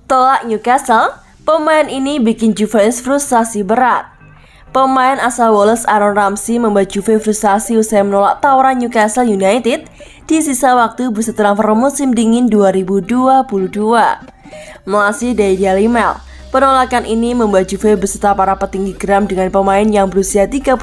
Tolak Newcastle, pemain ini bikin Juventus frustasi berat. Pemain asal Wales Aaron Ramsey membuat Juve frustasi usai menolak tawaran Newcastle United di sisa waktu bursa transfer musim dingin 2022. Melansir dari Daily Mail, penolakan ini membuat Juve beserta para petinggi geram dengan pemain yang berusia 31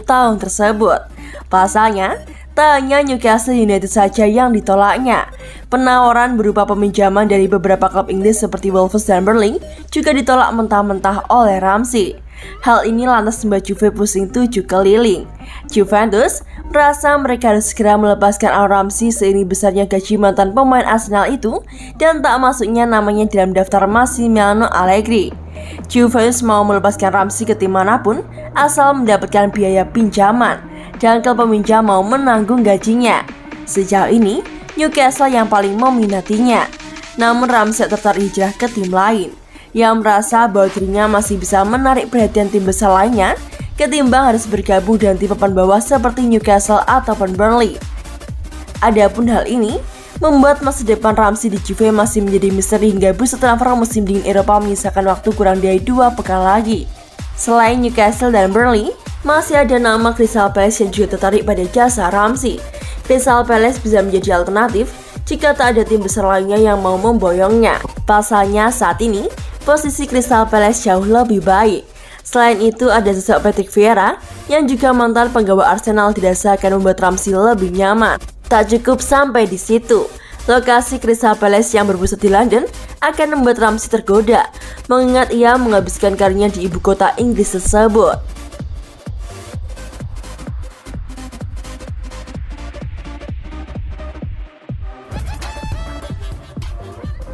tahun tersebut. Pasalnya, tak hanya Newcastle United saja yang ditolaknya. Penawaran berupa peminjaman dari beberapa klub Inggris seperti Wolves dan Burnley juga ditolak mentah-mentah oleh Ramsey. Hal ini lantas membuat Juve pusing 7 keliling. Juventus merasa mereka harus segera melepaskan Aaron Ramsey seiring besarnya gaji mantan pemain Arsenal itu dan tak masuknya namanya dalam daftar Massimiliano Allegri. Juventus mau melepaskan Ramsey ke tim manapun asal mendapatkan biaya pinjaman dan klub peminjam mau menanggung gajinya. Sejauh ini, Newcastle yang paling meminatinya. Namun Ramsey tertarik hijrah ke tim lain, yang merasa bahwa dirinya masih bisa menarik perhatian tim besar lainnya ketimbang harus bergabung dengan tim papan bawah seperti Newcastle ataupun Burnley. Adapun hal ini membuat masa depan Ramsey di Juve masih menjadi misteri hingga bursa transfer musim dingin Eropa menyisakan waktu kurang dari 2 pekan lagi. Selain Newcastle dan Burnley, masih ada nama Crystal Palace yang juga tertarik pada jasa Ramsey. Crystal Palace bisa menjadi alternatif jika tak ada tim besar lainnya yang mau memboyongnya. Pasalnya saat ini, posisi Crystal Palace jauh lebih baik. Selain itu, ada sosok Patrick Vieira yang juga mantan penggawa Arsenal dirasakan membuat Ramsey lebih nyaman. Tak cukup sampai di situ, lokasi Crystal Palace yang berpusat di London akan membuat Ramsey tergoda, mengingat ia menghabiskan karirnya di ibu kota Inggris tersebut.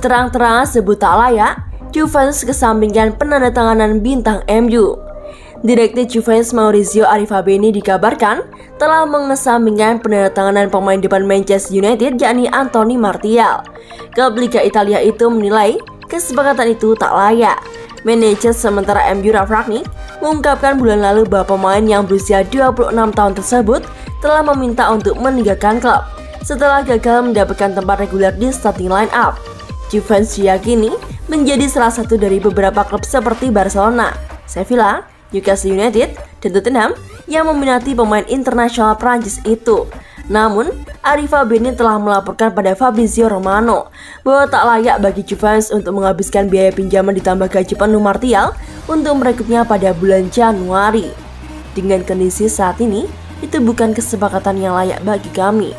Terang-terangan sebut tak layak, Juventus kesampingkan penandatanganan bintang MU. Direktur Juventus Maurizio Arrivabene dikabarkan telah mengesampingkan penandatanganan pemain depan Manchester United yakni Anthony Martial. Klub Liga Italia itu menilai kesepakatan itu tak layak. Manajer sementara MU Ralf Rangnick mengungkapkan bulan lalu bahwa pemain yang berusia 26 tahun tersebut telah meminta untuk meninggalkan klub setelah gagal mendapatkan tempat reguler di starting line up. Juventus diyakini menjadi salah satu dari beberapa klub seperti Barcelona, Sevilla, Newcastle United, dan Tottenham yang meminati pemain internasional Prancis itu. Namun, Arrivabene telah melaporkan pada Fabrizio Romano bahwa tak layak bagi Juventus untuk menghabiskan biaya pinjaman ditambah gaji penuh Martial untuk merekrutnya pada bulan Januari. Dengan kondisi saat ini, itu bukan kesepakatan yang layak bagi kami.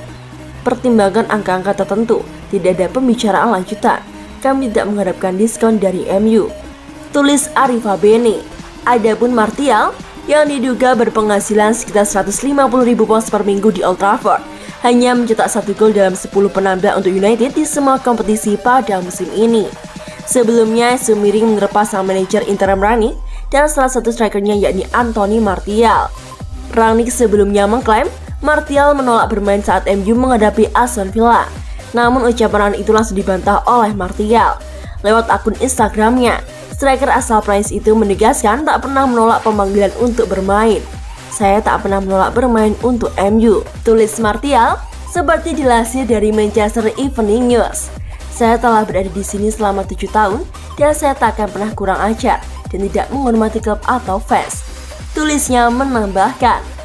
Pertimbangkan angka-angka tertentu, tidak ada pembicaraan lanjutan. Kami tidak mengharapkan diskon dari MU, tulis Arrivabene. Adapun Martial yang diduga berpenghasilan sekitar 150.000 pounds per minggu di Old Trafford hanya mencetak 1 gol dalam 10 penampilan untuk United di semua kompetisi pada musim ini. Sebelumnya, isu miring menerpa sang manajer Inter Rangnick dan salah satu strikernya yakni Anthony Martial. Rangnick sebelumnya mengklaim Martial menolak bermain saat MU menghadapi Aston Villa. Namun ucapan itu langsung dibantah oleh Martial. Lewat akun Instagramnya, striker asal Prancis itu menegaskan tak pernah menolak pemanggilan untuk bermain. Saya tak pernah menolak bermain untuk MU, tulis Martial seperti dilansir dari Manchester Evening News. Saya telah berada di sini selama 7 tahun dan saya tak akan pernah kurang ajar dan tidak menghormati klub atau fans, tulisnya menambahkan.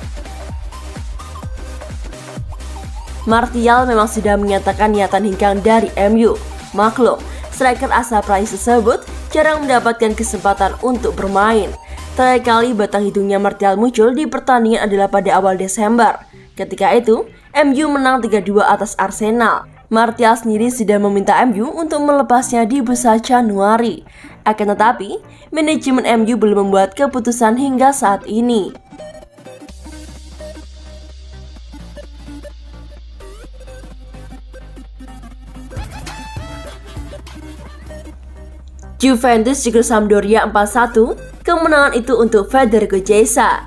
Martial memang sudah menyatakan niatan hengkang dari MU. Maklum, striker asal Prancis tersebut jarang mendapatkan kesempatan untuk bermain. Terakhir kali batang hidungnya Martial muncul di pertandingan adalah pada awal Desember. Ketika itu, MU menang 3-2 atas Arsenal. Martial sendiri sudah meminta MU untuk melepasnya di bursa Januari. Akan tetapi, manajemen MU belum membuat keputusan hingga saat ini. Juventus juga Sampdoria 4-1, kemenangan itu untuk Federico Chiesa.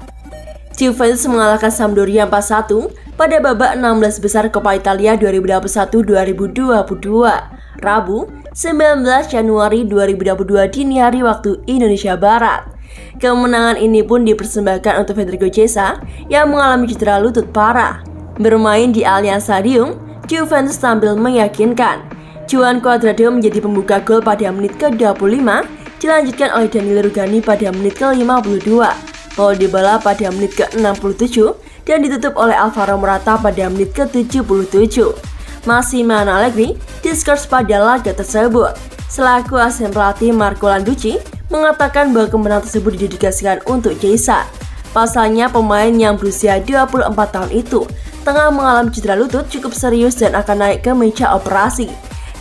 Juventus mengalahkan Sampdoria 4-1 pada babak 16 besar Coppa Italia 2021-2022, Rabu 19 Januari 2022 dini hari waktu Indonesia Barat. Kemenangan ini pun dipersembahkan untuk Federico Chiesa yang mengalami cedera lutut parah. Bermain di Allianz Stadium, Juventus tampil meyakinkan. Juan Cuadrado menjadi pembuka gol pada menit ke-25, dilanjutkan oleh Daniel Rugani pada menit ke-52, Paul Dybala pada menit ke-67, dan ditutup oleh Alvaro Morata pada menit ke-77. Massimiliano Allegri diskors pada laga tersebut. Selaku asisten pelatih, Marco Landucci mengatakan bahwa kemenangan tersebut didedikasikan untuk Chiesa. Pasalnya pemain yang berusia 24 tahun itu tengah mengalami cedera lutut cukup serius dan akan naik ke meja operasi.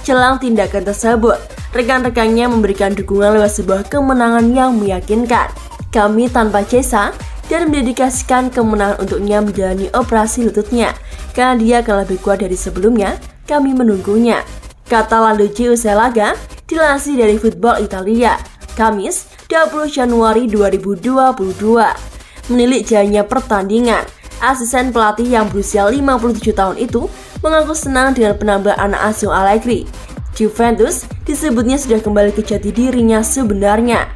Jelang tindakan tersebut, rekan-rekannya memberikan dukungan lewat sebuah kemenangan yang meyakinkan. Kami tanpa Chiesa dan mendedikasikan kemenangan untuknya menjalani operasi lututnya. Karena dia akan lebih kuat dari sebelumnya, kami menunggunya, kata Landucci usai laga, dilansir dari Football Italia, Kamis 20 Januari 2022. Menilik jalannya pertandingan, asisten pelatih yang berusia 57 tahun itu mengaku senang dengan penampilan anak asuh Allegri. Juventus disebutnya sudah kembali ke jati dirinya sebenarnya.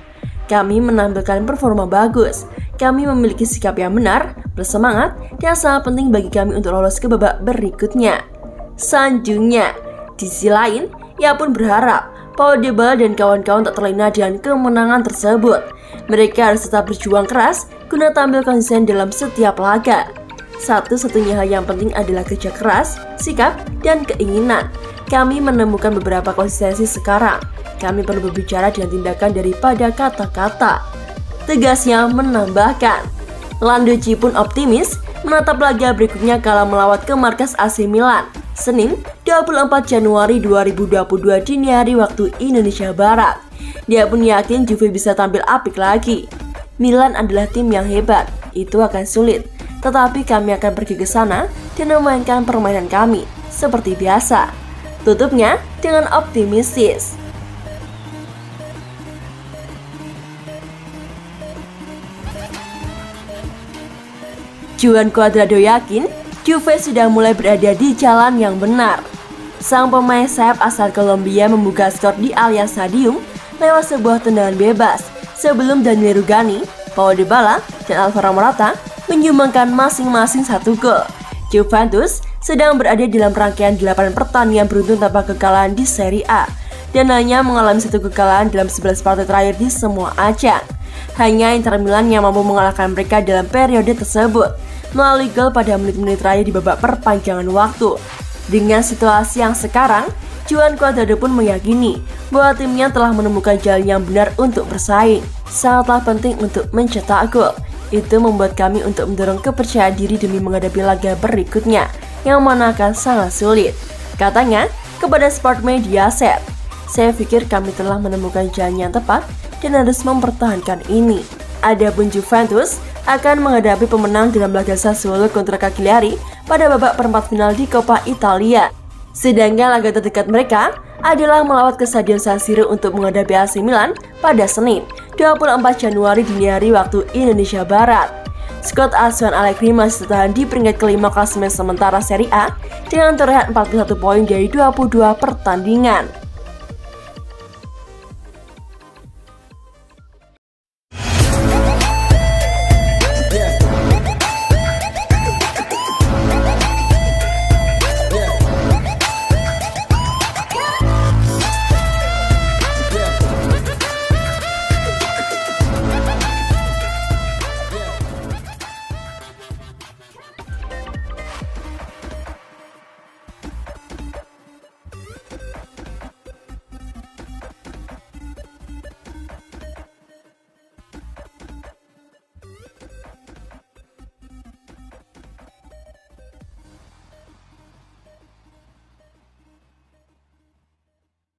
Kami menampilkan performa bagus. Kami memiliki sikap yang benar, bersemangat, dan sangat penting bagi kami untuk lolos ke babak berikutnya, sanjungnya. Di sisi lain, ia pun berharap Paul Dybala dan kawan-kawan tak terlena dengan kemenangan tersebut. Mereka harus tetap berjuang keras guna tampil konsisten dalam setiap laga. Satu-satunya hal yang penting adalah kerja keras, sikap, dan keinginan. Kami menemukan beberapa konsistensi sekarang. Kami perlu berbicara dengan tindakan daripada kata-kata, tegasnya menambahkan. Landucci pun optimis menatap laga berikutnya kala melawat ke markas AC Milan, Senin 24 Januari 2022 dini hari waktu Indonesia Barat. Dia pun yakin Juve bisa tampil apik lagi. Milan adalah tim yang hebat, itu akan sulit. Tetapi kami akan pergi ke sana dan memainkan permainan kami seperti biasa. Tutupnya dengan optimistis. Juan Cuadrado yakin Juve sudah mulai berada di jalan yang benar. Sang pemain sayap asal Kolombia membuka skor di Allianz Stadium lewat sebuah tendangan bebas sebelum Daniel Rugani, Paul Dybala, dan Alvaro Morata menyumbangkan masing-masing satu gol. Juventus sedang berada dalam rangkaian 8 pertandingan beruntun tanpa kekalahan di Serie A dan hanya mengalami 1 kekalahan dalam 11 partai terakhir di semua ajang. Hanya Inter Milan yang mampu mengalahkan mereka dalam periode tersebut melalui gol pada menit-menit terakhir di babak perpanjangan waktu. Dengan situasi yang sekarang, Juan Cuadrado pun meyakini bahwa timnya telah menemukan jalan yang benar untuk bersaing. Sangatlah penting untuk mencetak gol. Itu membuat kami untuk mendorong kepercayaan diri demi menghadapi laga berikutnya, yang mana akan sangat sulit, katanya kepada Sport Media Set. Saya pikir kami telah menemukan jalan yang tepat dan harus mempertahankan ini. Adapun Juventus akan menghadapi pemenang dalam laga Sassuolo kontra Cagliari pada babak perempat final di Coppa Italia. Sedangkan laga terdekat mereka adalah melawat ke Stadion San Siro untuk menghadapi AC Milan pada Senin 24 Januari dini hari waktu Indonesia Barat. Skuad asuhan Allegri masih tertahan di peringkat kelima klasemen sementara Serie A dengan torehan 41 poin dari 22 pertandingan.